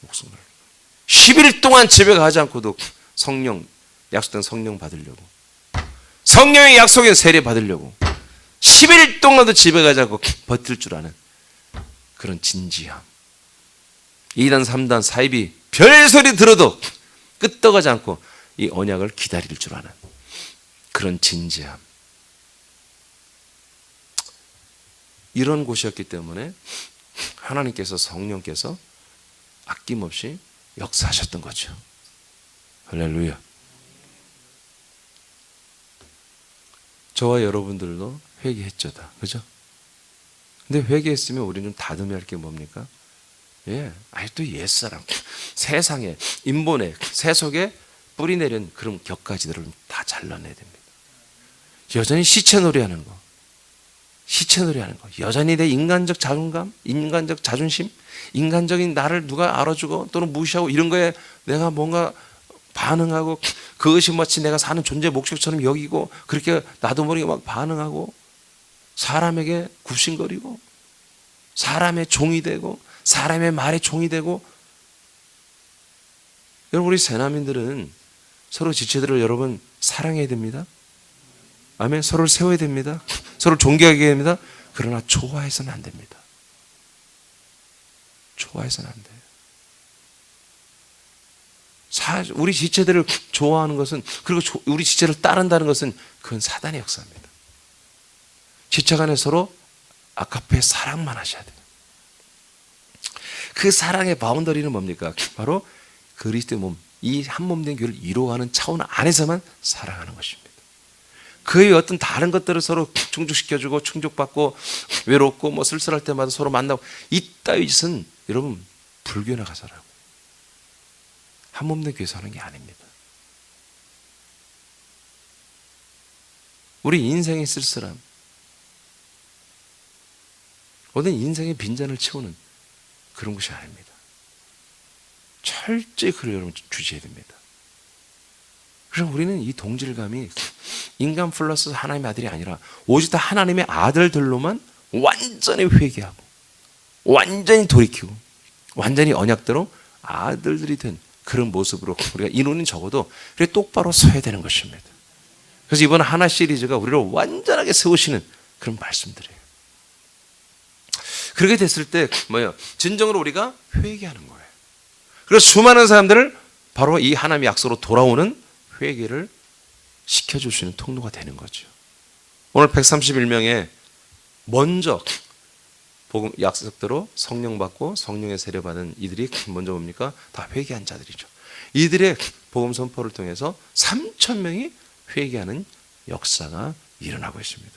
목숨 걸. 10일 동안 집에 가지 않고도 성령, 약속된 성령 받으려고, 성령의 약속의 세례 받으려고 10일 동안도 집에 가지 않고 버틸 줄 아는 그런 진지함. 2단, 3단, 사이비 별소리 들어도 끄떡하지 않고 이 언약을 기다릴 줄 아는 그런 진지함. 이런 곳이었기 때문에 하나님께서, 성령께서 아낌없이 역사하셨던 거죠. 할렐루야. 저와 여러분들도 회개했죠, 다. 그죠? 근데 회개했으면 우리는 좀 다듬어야 할 게 뭡니까? 아직도 옛사람, 세상에, 인본에, 세속에 뿌리내린 그런 격가지들을 다 잘라내야 됩니다. 여전히 시체놀이 하는 거, 여전히 내 인간적 자존감, 인간적 자존심, 인간적인 나를 누가 알아주고 또는 무시하고 이런 거에 내가 뭔가 반응하고, 그것이 마치 내가 사는 존재 목적처럼 여기고, 그렇게 나도 모르게 막 반응하고, 사람에게 굽신거리고, 사람의 종이 되고, 사람의 말에 종이 되고. 여러분, 우리 새나민들은 서로 지체들을 여러분 사랑해야 됩니다. 아멘. 서로를 세워야 됩니다. 서로를 존경하게 됩니다. 그러나 좋아해서는 안 됩니다. 좋아해서는 안 돼요. 우리 지체들을 좋아하는 것은, 그리고 우리 지체를 따른다는 것은, 그건 사단의 역사입니다. 지체 간에 서로 아카페 사랑만 하셔야 돼요. 그 사랑의 바운더리는 뭡니까? 바로 그리스도의 몸, 이 한 몸 된 교회를 이루어가는 차원 안에서만 사랑하는 것입니다. 그의 어떤 다른 것들을 서로 충족시켜주고, 충족받고, 외롭고 뭐 쓸쓸할 때마다 서로 만나고, 이따위 짓은 여러분 불교에 나가서라고, 한 몸 된 교회에서 하는 게 아닙니다. 우리 인생의 쓸쓸함, 모든 인생의 빈잔을 채우는 그런 것이 아닙니다. 철저히 그걸 여러분 주시해야 됩니다. 그래서 우리는 이 동질감이 인간 플러스 하나님의 아들이 아니라 오직 다 하나님의 아들들로만 완전히 회개하고, 완전히 돌이키고, 완전히 언약대로 아들들이 된 그런 모습으로 우리가 인원은 적어도 그래 똑바로 서야 되는 것입니다. 그래서 이번 하나 시리즈가 우리를 완전하게 세우시는 그런 말씀들이에요. 그렇게 됐을 때 뭐예요? 진정으로 우리가 회개하는 거예요. 그래서 수많은 사람들을 바로 이 하나님의 약속으로 돌아오는 회개를 시켜줄 수 있는 통로가 되는 거죠. 오늘 131명에 먼저 복음 약속대로 성령 받고 성령의 세례 받은 이들이 먼저 뭡니까? 다 회개한 자들이죠. 이들의 복음 선포를 통해서 3,000명이 회개하는 역사가 일어나고 있습니다.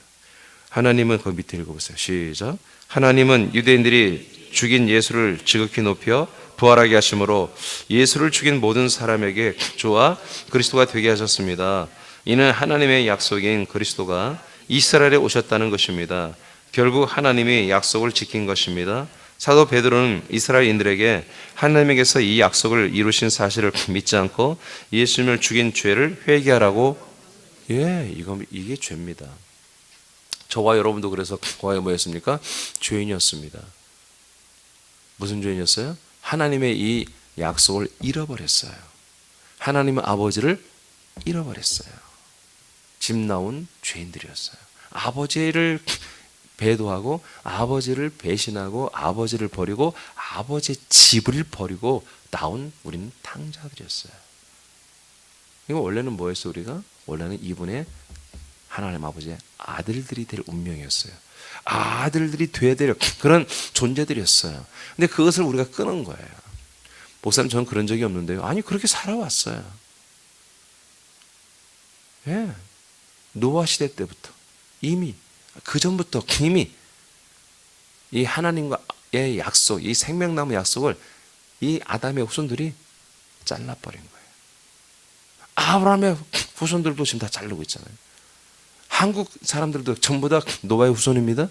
하나님은 그 밑에 읽어보세요. 시작. 하나님은 유대인들이 죽인 예수를 지극히 높여 부활하게 하심으로 예수를 죽인 모든 사람에게 주와 그리스도가 되게 하셨습니다. 이는 하나님의 약속인 그리스도가 이스라엘에 오셨다는 것입니다. 결국 하나님이 약속을 지킨 것입니다. 사도 베드로는 이스라엘인들에게 하나님에게서 이 약속을 이루신 사실을 믿지 않고 예수님을 죽인 죄를 회개하라고. 이게 죄입니다. 저와 여러분도 그래서 과거에 뭐였습니까? 죄인이었습니다. 무슨 죄인이었어요? 하나님의 이 약속을 잃어버렸어요. 하나님의 아버지를 잃어버렸어요. 집 나온 죄인들이었어요. 아버지를 배도하고, 아버지를 배신하고, 아버지를 버리고, 아버지의 집을 버리고 나온 우리는 탕자들이었어요. 이거 원래는 뭐였어요? 우리가 원래는 이분의 하나님 아버지의 아들들이 될 운명이었어요. 아들들이 돼야 될 그런 존재들이었어요. 근데 그것을 우리가 끊은 거예요. 목사님, 저는 그런 적이 없는데요. 아니, 그렇게 살아왔어요. 노아 시대 때부터 이미, 그 전부터 이미 이 하나님과의 약속, 이 생명나무 약속을 이 아담의 후손들이 잘라버린 거예요. 아브라함의 후손들도 지금 다 자르고 있잖아요. 한국 사람들도 전부 다 노아의 후손입니다.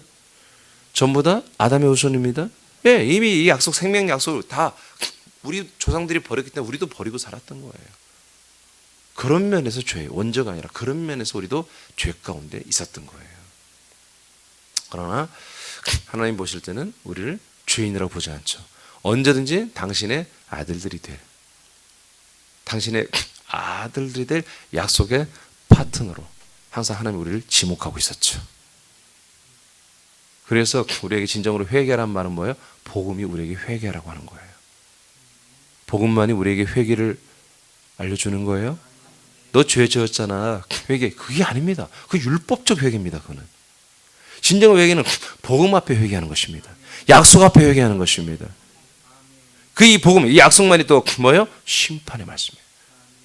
전부 다 아담의 후손입니다. 이미 이 약속, 생명 약속을 다 우리 조상들이 버렸기 때문에 우리도 버리고 살았던 거예요. 그런 면에서 죄의 원죄가 아니라 그런 면에서 우리도 죄 가운데 있었던 거예요. 그러나 하나님 보실 때는 우리를 죄인이라고 보지 않죠. 언제든지 당신의 아들들이 될 약속의 파트너로 항상 하나님 우리를 지목하고 있었죠. 그래서 우리에게 진정으로 회개란 말은 뭐예요? 복음이 우리에게 회개라고 하는 거예요. 복음만이 우리에게 회개를 알려주는 거예요? 너 죄 지었잖아. 회개. 그게 아닙니다. 그 율법적 회개입니다. 그거는. 진정한 회개는 복음 앞에 회개하는 것입니다. 약속 앞에 회개하는 것입니다. 그 이 복음, 이 약속만이 또 뭐예요? 심판의 말씀이에요.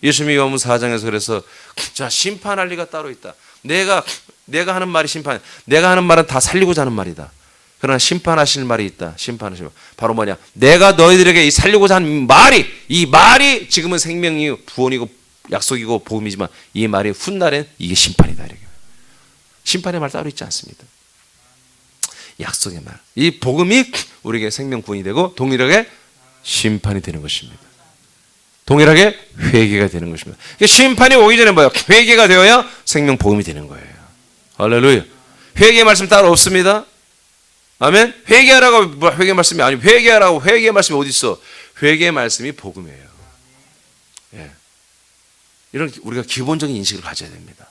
예수님이 요한복음 4장에서 그래서 자, 심판할 리가 따로 있다. 내가 하는 말이 심판. 내가 하는 말은 다 살리고자 하는 말이다. 그러나 심판하실 말이 있다. 심판하실 말. 바로 뭐냐? 내가 너희들에게 이 살리고자 하는 말이, 이 말이 지금은 생명이 구원이고 약속이고 복음이지만 이 말이 훗날엔 이게 심판이다. 이렇게. 심판의 말 따로 있지 않습니다. 약속의 말. 이 복음이 우리에게 생명 구원이 되고 동일하게 심판이 되는 것입니다. 동일하게 회개가 되는 것입니다. 심판이 오기 전에 뭐야? 회개가 되어야 생명 복음이 되는 거예요. 할렐루야. 회개의 말씀 따로 없습니다. 아멘. 회개하라고 뭐 회개 말씀이 아니 회개하라고 회개의 말씀이 어디 있어? 회개의 말씀이 복음이에요. 예. 이런 우리가 기본적인 인식을 가져야 됩니다.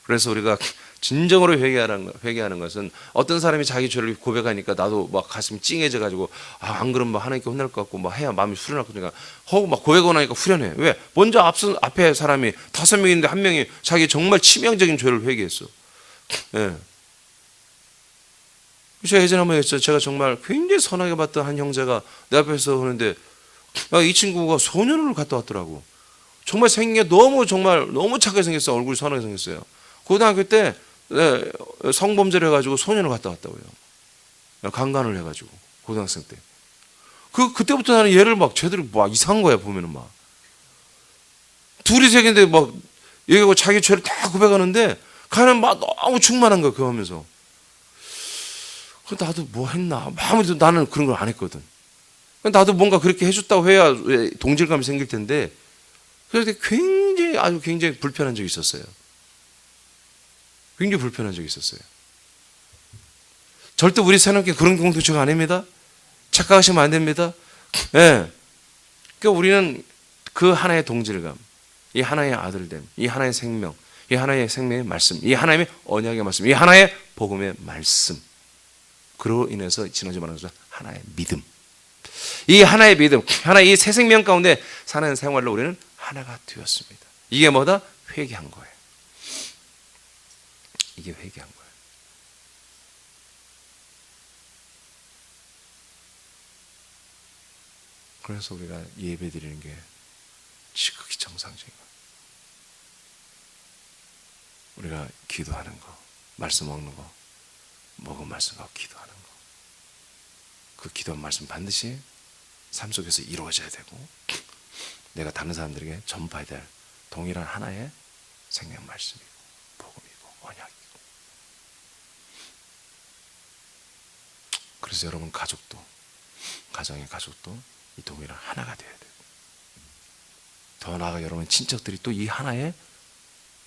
그래서 우리가 진정으로 회개하는 것은 어떤 사람이 자기 죄를 고백하니까 나도 막 가슴이 찡해져 가지고 안 그러면 막 하나님께 혼날 것 같고 막 해야 마음이 후련할 거니까 허구 막 고백을 하니까 후련해. 왜? 먼저 앞에 사람이 5명인데 한 명이 자기 정말 치명적인 죄를 회개했어. 예. 제가 예전에 한번 했어요. 제가 정말 굉장히 선하게 봤던 한 형제가 내 앞에서 오는데 이 친구가 소년원을 갔다 왔더라고. 정말 생긴 게 너무 착하게 생겼어. 얼굴이 선하게 생겼어요. 고등학교 때 성범죄를 해가지고 소년을 갔다 왔다고요. 강간을 해가지고 고등학생 때. 그때부터 나는 얘를 막 쟤들이 막 이상한 거야 보면은 막 둘이 생긴데 막 얘가 자기 죄를 다 고백하는데 가는 막 너무 충만한 거야 그거 하면서. 나도 뭐 했나? 아무래도 나는 그런 걸 안 했거든. 나도 뭔가 그렇게 해줬다고 해야 동질감이 생길 텐데 그래서 굉장히 불편한 적이 있었어요. 굉장히 불편한 적이 있었어요. 절대 우리 새롭게 그런 공동체가 아닙니다. 착각하시면 안 됩니다. 예. 그러니까 우리는 그 하나의 동질감, 이 하나의 아들됨, 이 하나의 생명, 이 하나의 생명의 말씀, 이 하나의 언약의 말씀, 이 하나의 복음의 말씀. 그로 인해서 지난주에 말한 것처럼 하나의 믿음. 이 하나의 믿음, 하나의 이 새 생명 가운데 사는 생활로 우리는 하나가 되었습니다. 이게 뭐다? 회개한 거예요. 이게 회개한 거예요. 그래서 우리가 예배 드리는 게 지극히 정상적인 거예요. 우리가 기도하는 거, 말씀 먹는 거, 먹은 말씀하고 기도하는 거. 그 기도 말씀 반드시 삶 속에서 이루어져야 되고 내가 다른 사람들에게 전파해야 될 동일한 하나의 생명 말씀이고 복음이고 언약이고. 그래서 여러분 가정의 가족도 이 동일한 하나가 되어야 돼요. 더 나아가 여러분 친척들이 또 이 하나에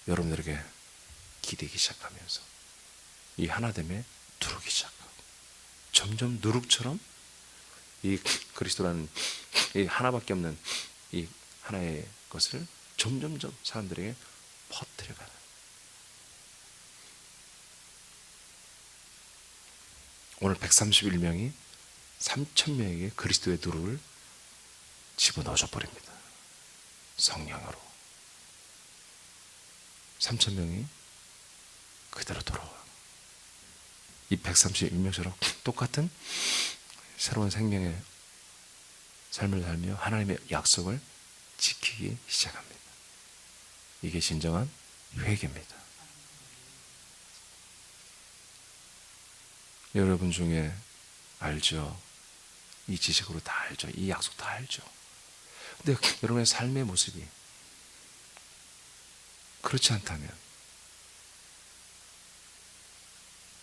여러분들에게 기대기 시작하면서 이 하나됨에 두르기 시작하고 점점 누룩처럼 이 그리스도라는 이 하나밖에 없는 이 하나의 것을 점점점 사람들에게 퍼뜨려가는. 오늘 131명이 3,000명에게 그리스도의 누룩을 집어넣어줘 버립니다. 성령으로 3,000명이 그대로 돌아와. 이 131명처럼 똑같은 새로운 생명의 삶을 살며 하나님의 약속을 지키기 시작합니다. 이게 진정한 회개입니다. 여러분 중에 알죠? 이 지식으로 다 알죠? 이 약속 다 알죠? 근데 여러분의 삶의 모습이 그렇지 않다면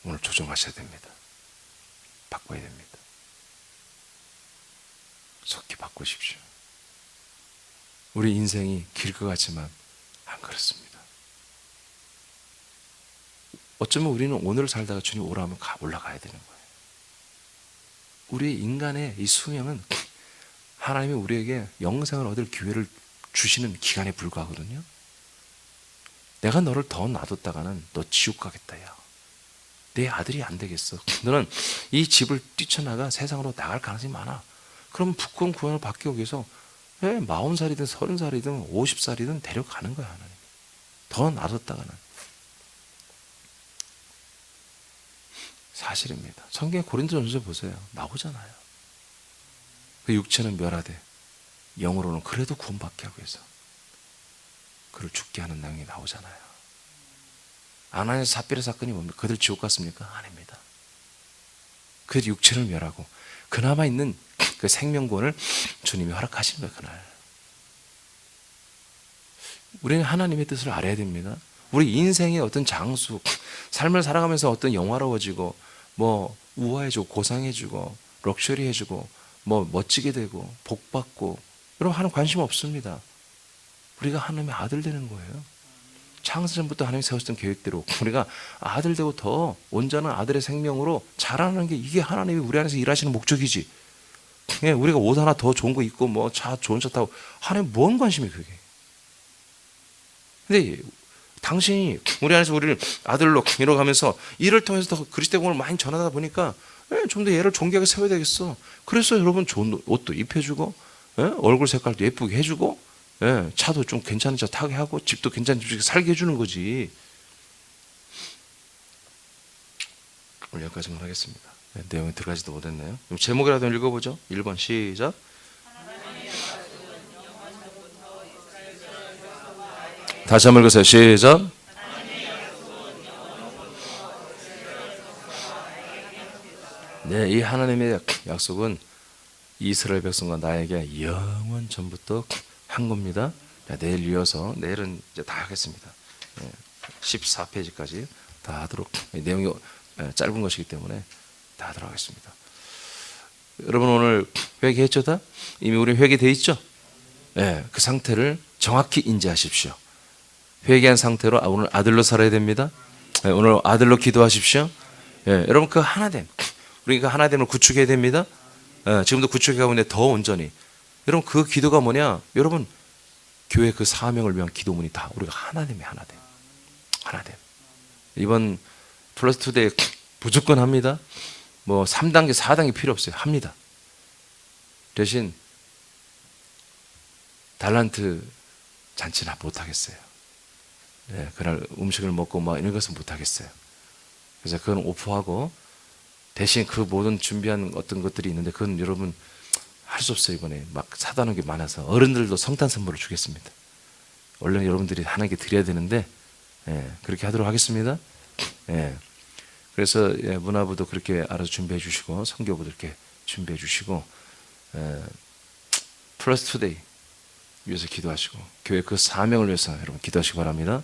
오늘 조정하셔야 됩니다. 바꿔야 됩니다. 속히 바꾸십시오. 우리 인생이 길 것 같지만 안 그렇습니다. 어쩌면 우리는 오늘을 살다가 주님 오라 하면 올라가야 되는 거예요. 우리 인간의 이 수명은 하나님이 우리에게 영생을 얻을 기회를 주시는 기간에 불과하거든요. 내가 너를 더 놔뒀다가는 너 지옥 가겠다 야. 내 아들이 안 되겠어. 너는 이 집을 뛰쳐나가 세상으로 나갈 가능성이 많아. 그러면 부끄러운 구원을 받기 위해서 40살이든 30살이든 50살이든 데려가는 거야 하나님. 더 놔뒀다가는. 사실입니다. 성경에 고린도전서 보세요. 나오잖아요. 그 육체는 멸하되 영으로는 그래도 구원받게 하고 해서 그를 죽게 하는 내용이 나오잖아요. 아나니아 삽비라 사건이 뭡니까? 그들 지옥 갔습니까? 아닙니다. 그 육체를 멸하고 그나마 있는 그 생명권을 주님이 허락하신 거예요. 그날. 우리는 하나님의 뜻을 알아야 됩니다. 우리 인생의 어떤 장수, 삶을 살아가면서 어떤 영화로워지고 뭐 우아해지고 고상해지고 럭셔리해지고 뭐 멋지게 되고 복받고 여러분 하나님 관심 없습니다. 우리가 하나님의 아들 되는 거예요. 창세전부터 하나님이 세우셨던 계획대로 우리가 아들 되고 더 온전한 아들의 생명으로 자라는 게 이게 하나님이 우리 안에서 일하시는 목적이지. 우리가 옷 하나 더 좋은 거 입고 뭐 차 좋은 차 타고 하나님 뭔 관심이 그게. 근데 당신이 우리 안에서 우리를 아들로 이뤄가면서 이를 통해서 더 그리스도의 복음을 많이 전하다 보니까 좀 더 얘를 존귀하게 세워야 되겠어. 그래서 여러분 좋은 옷도 입혀주고 얼굴 색깔도 예쁘게 해주고 차도 좀 괜찮은 차 타게 하고 집도 괜찮은 집에 살게 해주는 거지. 오늘 여기까지만 하겠습니다. 내용이 들어가지도 못했네요. 그럼 제목이라도 읽어보죠. 1번 시작. 다시 한번 읽으세요. 시작. 네, 이 하나님의 약속은 이스라엘 백성과 나에게 영원 전부터 한 겁니다. 내일 이어서 내일은 이제 다 하겠습니다. 14페이지까지 다 하도록 내용이 짧은 것이기 때문에 다 하도록 하겠습니다. 여러분 오늘 회개했죠? 다? 이미 우리 회개돼 있죠? 네, 그 상태를 정확히 인지하십시오. 회개한 상태로 오늘 아들로 살아야 됩니다. 네, 오늘 아들로 기도하십시오. 네, 여러분 그 하나됨, 우리가 하나됨을 구축해야 됩니다. 지금도 구축해가고 있는데 더 온전히. 여러분 그 기도가 뭐냐? 여러분 교회 그 사명을 위한 기도문이 다 우리가 하나됨이 하나됨. 하나됨. 이번 플러스 2대 무조건 합니다. 뭐 3단계 4단계 필요 없어요. 합니다. 대신 달란트 잔치나 못하겠어요. 그날 음식을 먹고 막 이런 것은 못하겠어요. 그래서 그건 오프하고 대신 그 모든 준비한 어떤 것들이 있는데 그건 여러분 할 수 없어요. 이번에 막 사다놓은 게 많아서 어른들도 성탄 선물을 주겠습니다. 원래 여러분들이 하나님께 드려야 되는데 그렇게 하도록 하겠습니다. 그래서 문화부도 그렇게 알아서 준비해 주시고 선교부도 이렇게 준비해 주시고 플러스 투데이 위해서 기도하시고 교회 그 사명을 위해서 여러분 기도하시기 바랍니다.